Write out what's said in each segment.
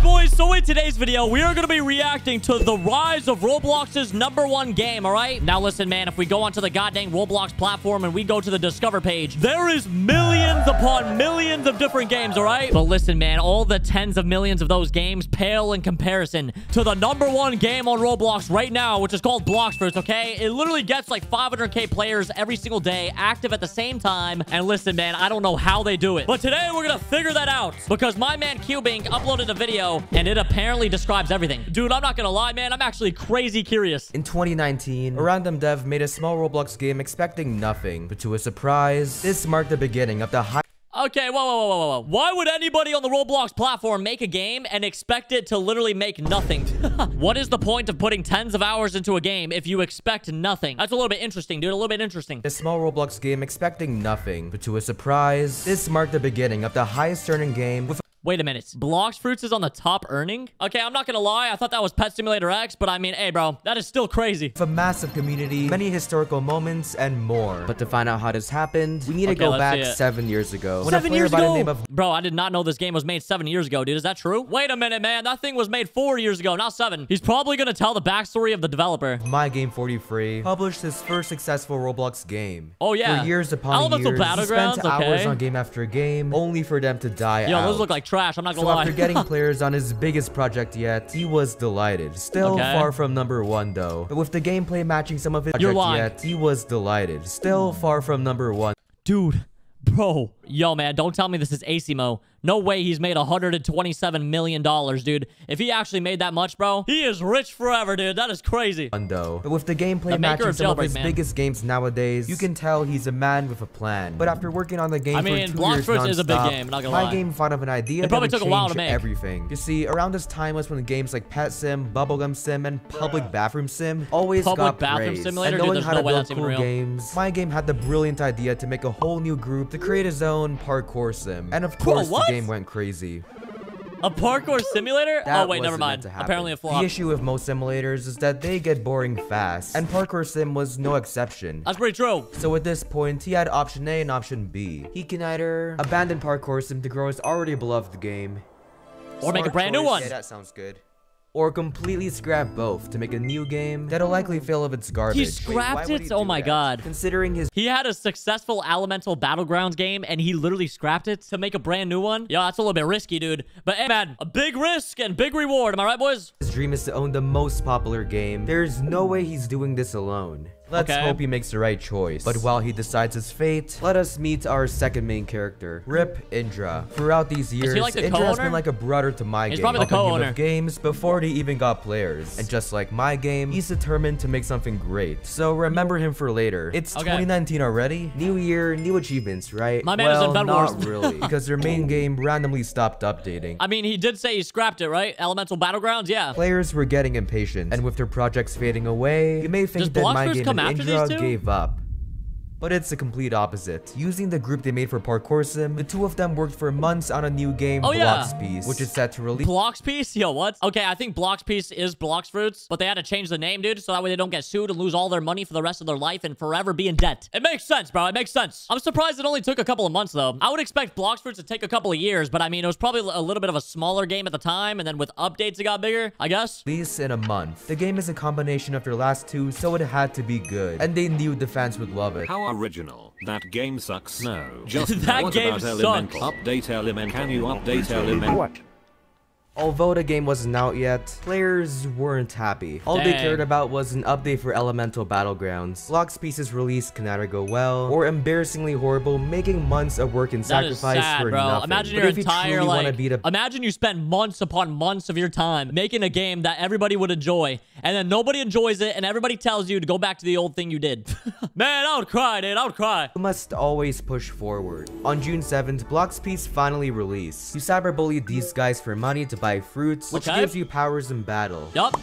boys, so in today's video, we are going to be reacting to the rise of Roblox's #1 game, all right? Now listen, man, if we go onto the goddamn Roblox platform and we go to the Discover page, there is millions upon millions of different games, all right? But listen, man, all the tens of millions of those games pale in comparison to the #1 game on Roblox right now, which is called Bloxburst, okay? It literally gets like 500k players every single day, active at the same time. And listen, man, I don't know how they do it. But today, we're going to figure that out because my man Cubink uploaded a video and it apparently describes everything. Dude, I'm not gonna lie, man. I'm actually crazy curious. In 2019, a random dev made a small Roblox game expecting nothing, but to his surprise, this marked the beginning of the high. Okay, whoa. Why would anybody on the Roblox platform make a game and expect it to literally make nothing? What is the point of putting tens of hours into a game if you expect nothing? That's a little bit interesting, dude. A little bit interesting. A small Roblox game expecting nothing, but to his surprise, this marked the beginning of the highest earning game with Wait a minute. Bloxfruits is on the top earning? Okay, I'm not gonna lie. I thought that was Pet Simulator X, but I mean, hey, bro, that is still crazy. a massive community, many historical moments, and more. But to find out how this happened, we need to go back 7 years ago. When 7 years by ago? the name of Bro, I did not know this game was made 7 years ago, dude. Is that true? Wait a minute, man. That thing was made 4 years ago, not 7. He's probably gonna tell the backstory of the developer. MyGame43 published his first successful Roblox game. Oh, yeah. For years upon Elemental years, he Battlegrounds? spent hours Okay. on game after game, only for them to die out. Yo, those look like trash. I'm not gonna So lie. after getting players on his biggest project yet, he was delighted. Still far from #1 though. But with the gameplay matching some of his project yet, he was delighted. Still far from #1. Dude, bro. Yo, man, don't tell me this is Asimo. No way he's made $127 million, dude. If he actually made that much, bro, he is rich forever, dude. That is crazy. But with the gameplay matching some of his biggest games nowadays, you can tell he's a man with a plan. But after working on the game for 2 years Bloxburst is a big game, not gonna lie. My game thought of an idea it probably that would took a while to change make everything. You see, around this time was when games like Pet Sim, Bubblegum Sim, and Public Bathroom Sim always got praise. Simulator? And knowing Dude, how no to way build that's even cool real. games, my game had the brilliant idea to make a whole new group to create his own parkour sim. And of course, the game went crazy. A parkour simulator? That oh, wait, never mind. Apparently a flop. The issue with most simulators is that they get boring fast, and Parkour Sim was no exception. That's pretty true. So at this point, he had option A and option B. He can either abandon Parkour Sim to grow his already beloved game, or make a brand new one. Yeah, that sounds good. Or completely scrap both to make a new game that'll likely fail of its garbage. He scrapped it? Oh my god. Considering his... He had a successful Elemental Battlegrounds game, and he literally scrapped it to make a brand new one? Yo, that's a little bit risky, dude. But hey, man, a big risk and big reward. Am I right, boys? His dream is to own the most popular game. There's no way he's doing this alone. Let's hope he makes the right choice. But while he decides his fate, let us meet our second main character, Rip Indra. Throughout these years, Indra has been like a brother to my game. He's probably the co-owner. Games before they even got players. And just like my game, he's determined to make something great. So remember him for later. It's 2019 already. New year, new achievements, right? My man is in Bed Wars. Not really, because their main game randomly stopped updating. I mean, he did say he scrapped it, right? Elemental Battlegrounds, yeah. Players were getting impatient, and with their projects fading away, you may think that my game Indra gave up. But it's the complete opposite. Using the group they made for Parkour Sim, the two of them worked for months on a new game, Bloxpiece, which is set to release. Bloxpiece? Yo, what? Okay, I think Bloxpiece is Bloxfruits, but they had to change the name, dude, so that way they don't get sued and lose all their money for the rest of their life and forever be in debt. It makes sense, bro. It makes sense. I'm surprised it only took a couple of months, though. I would expect Bloxfruits to take a couple of years, but I mean, it was probably a little bit of a smaller game at the time, and then with updates, it got bigger, I guess. Release in a month. The game is a combination of their last two, so it had to be good, and they knew the fans would love it. How original. That game sucks. No. Just that game sucks. Update element. Can you update element? What? Although the game wasn't out yet, players weren't happy. All they cared about was an update for Elemental Battlegrounds. Bloxpiece's release can either go well, or embarrassingly horrible, making months of work and sacrifice for nothing. Imagine your entire, imagine you spend months upon months of your time making a game that everybody would enjoy, and then nobody enjoys it, and everybody tells you to go back to the old thing you did. Man, I would cry, dude. I would cry. You must always push forward. On June 7th, Bloxpiece finally released. You cyberbullied these guys for money to buy fruits, which gives you powers in battle. Yup.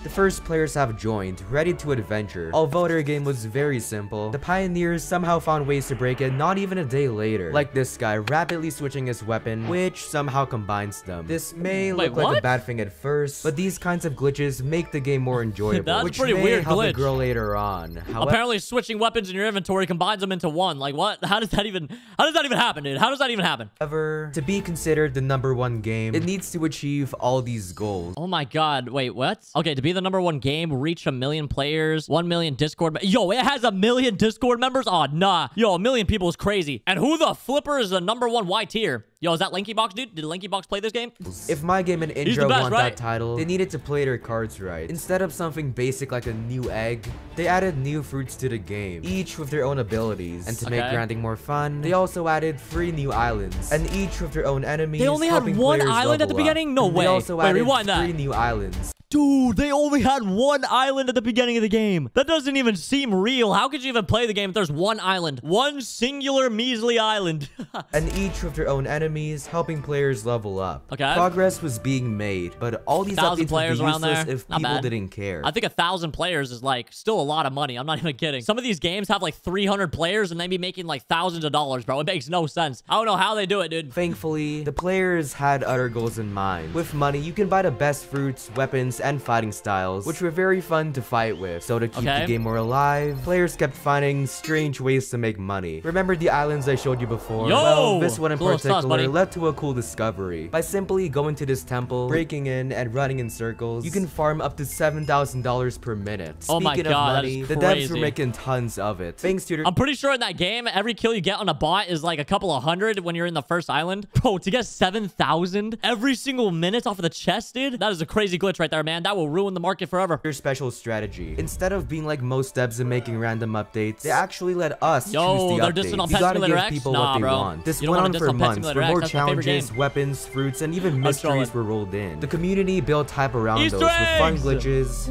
The first players have joined, ready to adventure. Although their game was very simple, the pioneers somehow found ways to break it not even a day later. Like this guy rapidly switching his weapon, which somehow combines them. This may look like a bad thing at first, but these kinds of glitches make the game more enjoyable, which pretty may weird help glitch. it grow later on. Apparently switching weapons in your inventory combines them into one. Like what? How does that even happen, dude? How does that even happen? However, to be considered the #1 game, it needs to achieve all these goals. Oh my god, wait, what? Okay, to be the #1 game, reach 1 million players, 1 million Discord. Yo, it has 1 million Discord members? Oh, nah. Yo, 1 million people is crazy. And who the flipper is the #1 Y tier? Yo, is that LankyBox, dude? Did LankyBox play this game? If my game and Indra best, want right? that title, they needed to play their cards right. Instead of something basic like a new egg, they added new fruits to the game, each with their own abilities. And to make grinding more fun, they also added 3 new islands, and each with their own enemies. They only had 1 island at the beginning? No way. They also Wait, added rewind that. 3 new islands. Dude, they only had 1 island at the beginning of the game. That doesn't even seem real. How could you even play the game if there's 1 island? 1 singular measly island. And each with their own enemies, helping players level up. Okay. Progress was being made, but all these 1,000 updates players would be around useless there. if Not people bad. didn't care. I think 1,000 players is like still a lot of money. I'm not even kidding. Some of these games have like 300 players and they be making like thousands of dollars, bro. It makes no sense. I don't know how they do it, dude. Thankfully, the players had other goals in mind. With money, you can buy the best fruits, weapons, and fighting styles, which were very fun to fight with. So to keep the game more alive, players kept finding strange ways to make money. Remember the islands I showed you before? Yo! Well, this one in Cool sauce, buddy. particular led to a cool discovery. By simply going to this temple, breaking in, and running in circles, you can farm up to $7,000 per minute. Oh my Speaking God, of that money, is the devs were crazy. making tons of it. Thanks to their I'm pretty sure in that game, every kill you get on a bot is like a couple of hundred when you're in the first island. Bro, to get 7,000 every single minute off of the chest, dude, that is a crazy glitch right there, man. That will ruin the market forever. special strategy. Instead of being like most devs and making random updates, they actually let us choose Yo, the they're updates. dissing on You Pet gotta Simulator give X? people Nah, what they bro. want. This You don't went wanna on diss for on Pet months, Simulator where X. more That's my favorite challenges, game. weapons, fruits, and even I'm mysteries trolling. were rolled in. The community built hype around Easter those with fun eggs! glitches,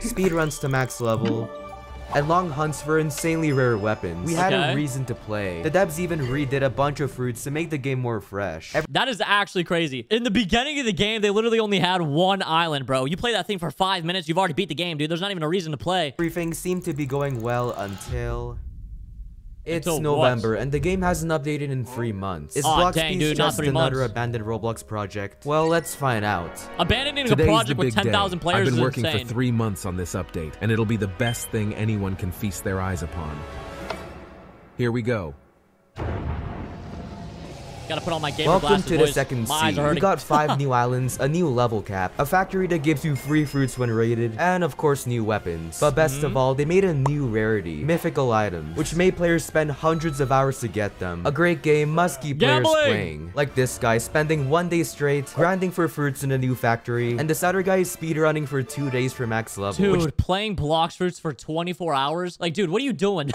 speedruns to max level, and long hunts for insanely rare weapons. We had a reason to play. The devs even redid a bunch of fruits to make the game more fresh. That is actually crazy. In the beginning of the game, they literally only had 1 island, bro. You play that thing for 5 minutes, you've already beat the game, dude. There's not even a reason to play. Everything seemed to be going well until... It's Until November, what? and the game hasn't updated in 3 months. Is Aw, Blox dang, Peace dude, not just 3 another months. abandoned Roblox project? Well, let's find out. Abandoning a Today's the project with big day. 10,000 players I've been is working insane. for 3 months on this update, and it'll be the best thing anyone can feast their eyes upon. Here we go. Gotta put on my gamer Welcome glasses, to boys. the second My eyes sea. are We hurting. got 5 new islands, a new level cap, a factory that gives you free fruits when raided, and of course new weapons. But best of all, they made a new rarity, mythical items, which made players spend hundreds of hours to get them. A great game must keep players Gambling! playing. Like this guy spending 1 day straight, grinding for fruits in a new factory, and this other guy is speedrunning for 2 days for max level. Dude, playing Blox Fruits for 24 hours? Like, dude, what are you doing?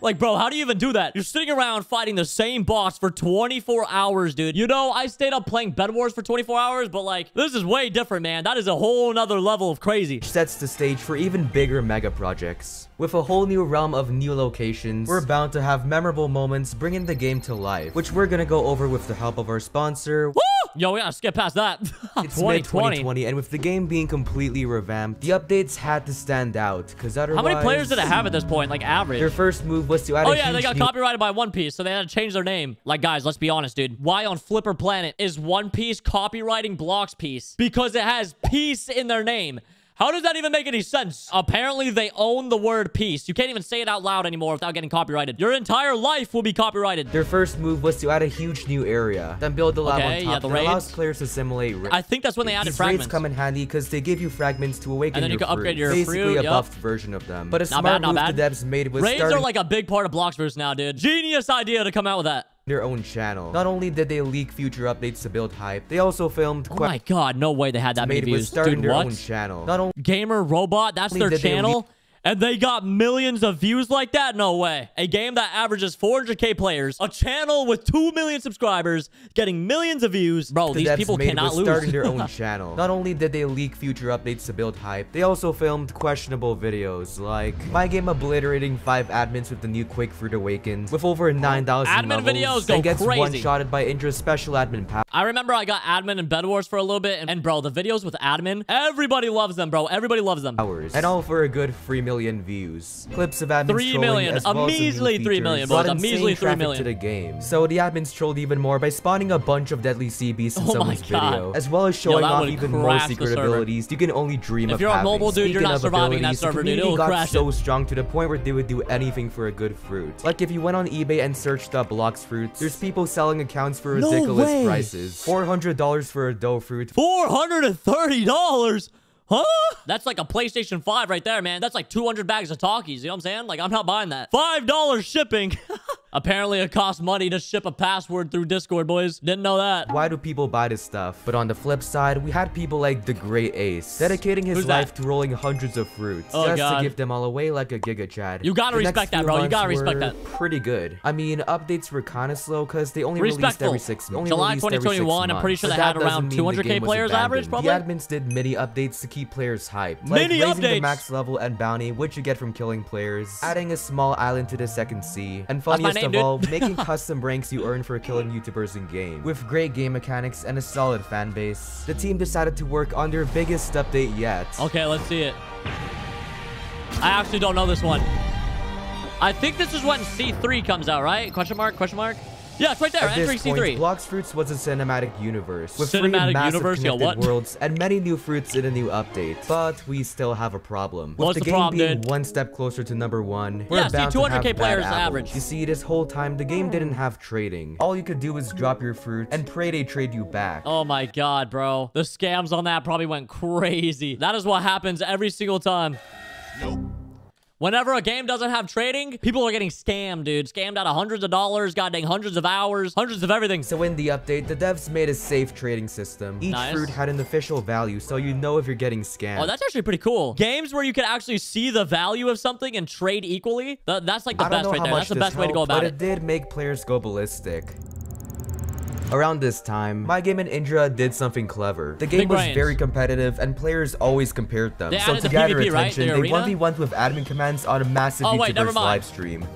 Like, bro, how do you even do that? You're sitting around fighting the same boss for 24 hours, dude. You know, I stayed up playing Bed Wars for 24 hours, but like, this is way different, man. That is a whole nother level of crazy. Sets the stage for even bigger mega projects. With a whole new realm of new locations, we're bound to have memorable moments bringing the game to life, which we're gonna go over with the help of our sponsor. Woo! Yo, we gotta skip past that. It's mid-2020, and with the game being completely revamped, the updates had to stand out, because otherwise... How many players did it have at this point? Like, average? Their first move was to add Oh a yeah, they huge got new copyrighted by One Piece, so they had to change their name. Like, guys, let's be honest, dude. Why on Flipper Planet is One Piece copywriting Blox Piece? Because it has peace in their name. How does that even make any sense? Apparently, they own the word peace. You can't even say it out loud anymore without getting copyrighted. Your entire life will be copyrighted. Their first move was to add a huge new area, then build the lab on Okay, top yeah, the that allows raids. players to simulate I think that's when they added These fragments. raids come in handy because they give you fragments to awaken And then your you can upgrade fruit. your Basically fruit, a yup. buffed version of them. But a Not smart bad, not move the devs made was Raids starting are like a big part of Bloxverse now, dude. Genius idea to come out with that. their own channel. Not only did they leak future updates to build hype, they also filmed Oh my god, no way they had that many made with views. starting Dude, their what? own channel. Not only Gamer Robot, that's their did they channel? And they got millions of views like that? No way. A game that averages 400k players, a channel with 2 million subscribers, getting millions of views. Bro, these people cannot lose. Starting their own channel. Not only did they leak future updates to build hype, they also filmed questionable videos like My Game obliterating 5 admins with the new Quick Fruit Awakens with over 9,000 admin levels, videos go and gets crazy. one-shotted by Indra's special admin power. I remember I got admin in Bed Wars for a little bit, and bro, the videos with admin, everybody loves them, bro. Everybody loves them. And all for a good 3 million views. Clips of admins 3 million, as well a measly 3 million, boys. A measly 3 million to the game. So the admins trolled even more by spawning a bunch of deadly sea beasts in someone's video, as well as showing off even more secret abilities you can only dream of having. If you're on mobile, dude, you're not surviving that server, dude. It'll crash. So strong to the point where they would do anything for a good fruit. Like if you went on eBay and searched up Blox Fruits, there's people selling accounts for ridiculous prices. $400 for a dough fruit. $430? Huh? That's like a PlayStation 5 right there, man. That's like 200 bags of Talkies. You know what I'm saying? Like, I'm not buying that. $5 shipping. Apparently, it costs money to ship a password through Discord, boys. Didn't know that. Why do people buy this stuff? But on the flip side, we had people like the Great Ace, dedicating his life to rolling hundreds of fruits, just to give them all away like a Giga Chad. You gotta respect that, bro. You gotta respect that. Pretty good. I mean, updates were kind of slow because they only released every 6 months. July 2021, I'm pretty sure they had around 200k players average, probably. The admins did mini updates to keep players hyped. Mini like raising updates! The max level and bounty, which you get from killing players, adding a small island to the second sea, and funniest of all, making custom ranks you earn for killing YouTubers in game. With great game mechanics and a solid fan base, the team decided to work on their biggest update yet. Okay, let's see it. I actually don't know this one. I think this is when C3 comes out, right? Question mark, question mark. Yeah, it's right there. Entering C3. Blox Fruits was a cinematic universe with cinematic 3 universe, connected worlds and many new fruits in a new update. But we still have a problem. What's with the game being one step closer to number 1, we're bound to have 200k players bad average. You see, this whole time the game didn't have trading. All you could do was drop your fruit and pray they trade you back. Oh my god, bro. The scams on that probably went crazy. That is what happens every single time. Nope. Whenever a game doesn't have trading, people are getting scammed, dude. Scammed out of hundreds of dollars, goddamn hundreds of hours, hundreds of everything. So in the update, the devs made a safe trading system. Each fruit had an official value, so you know if you're getting scammed. Oh, that's actually pretty cool. Games where you can actually see the value of something and trade equally, that's like the best right there. That's the best way to go about it. But it did make players go ballistic. Around this time, My Game and Indra did something clever. The game was very competitive, and players always compared them. So to gather attention, they 1v1'd with admin commands on a massive YouTuber's live stream.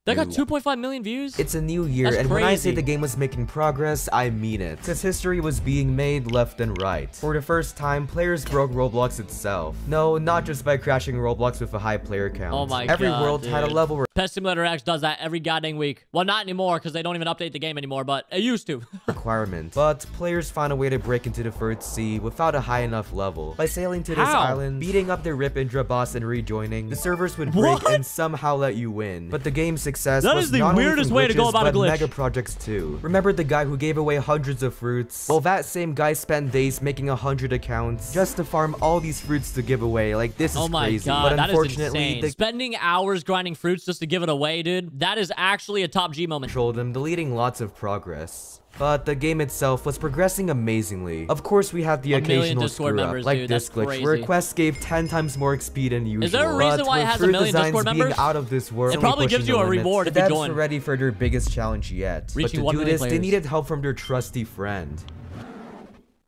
They got 2.5 million views? It's a new year, and when I say the game was making progress, I mean it. Because history was being made left and right. For the first time, players broke Roblox itself. No, not just by crashing Roblox with a high player count. Oh my god, Every world had a level where Pet Simulator X does that every goddamn week. Well, not anymore, because they don't even update the game anymore, but it used to. requirement. But players found a way to break into the third sea without a high enough level. By sailing to this island, beating up the Rip Indra boss and rejoining, the servers would break and somehow let you win. But the game's success was not only from glitches, mega projects too. Remember the guy who gave away hundreds of fruits? Well, that same guy spent days making 100 accounts just to farm all these fruits to give away. Like, this is crazy. God, but unfortunately, spending hours grinding fruits just to give it away, dude, that is actually a top G moment. Controlled them, deleting lots of progress. But the game itself was progressing amazingly. Of course, we had the occasional screw-up, like this glitch, where quests gave 10 times more XP than usual. Is there a reason why it has a million Discord members? Out of this world, it probably gives you a reward if you join. The devs were ready for their biggest challenge yet. But to do this, they needed help from their trusty friend.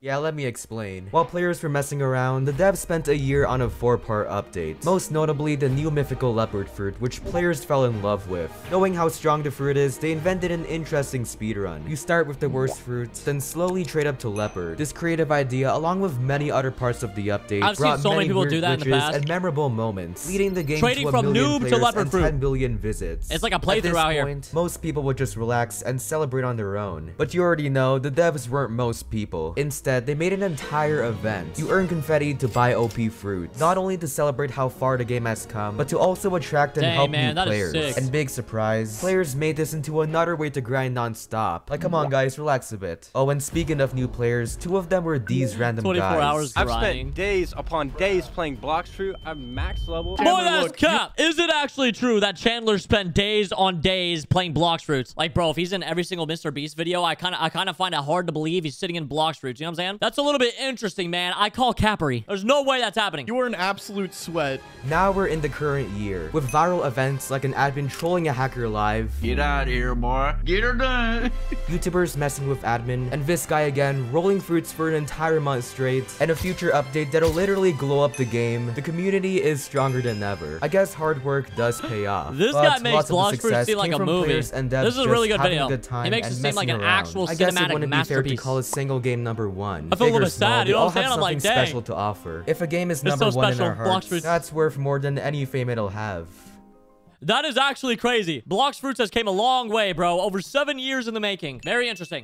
Yeah, let me explain. While players were messing around, the devs spent a year on a 4-part update. Most notably, the new mythical leopard fruit, which players fell in love with. Knowing how strong the fruit is, they invented an interesting speedrun. You start with the worst fruit, then slowly trade up to leopard. This creative idea, along with many other parts of the update, I've seen so many people do that in the past. And memorable moments, leading the game trading to from noob to leopard fruit. 10 billion visits. It's like a playthrough out here. Most people would just relax and celebrate on their own. But you already know, the devs weren't most people. Instead, they made an entire event. You earn confetti to buy OP fruit, not only to celebrate how far the game has come, but to also attract and help new players. And big surprise, players made this into another way to grind non-stop. Like, come on guys, relax a bit. Oh, and speaking of new players, 2 of them were these random 24 guys. hours grinding. I've spent days upon days playing Blox Fruit. I'm max level. Boy, that's cap. Is it actually true that Chandler spent days on days playing Blox Fruits? Like, bro, if he's in every single Mr. Beast video, I kind of find it hard to believe he's sitting in Blox Fruits. You know what I'm saying? That's a little bit interesting, man. I call Capri. There's no way that's happening. You were an absolute sweat. Now we're in the current year, with viral events like an admin trolling a hacker live, Get out of here, boy. Get her done. YouTubers messing with admin, and this guy again rolling fruits for an entire month straight, and a future update that'll literally glow up the game. The community is stronger than ever. I guess hard work does pay off. This but guy makes lots of the Blox Fruits success seem like came a from movie. players and devs This is a just really good having video. a good time He makes and it seem like messing an around. actual I guess it cinematic wouldn't be fair to masterpiece. call a single game number one. I feel a little Big or bit small, sad, they you know all what I'm have saying? I'm like, something dang. special to offer. If a game is It's number so one in our special. Blox hearts, Fruits. that's worth more than any fame it'll have. That is actually crazy. Blox Fruits has came a long way, bro. Over 7 years in the making. Very interesting.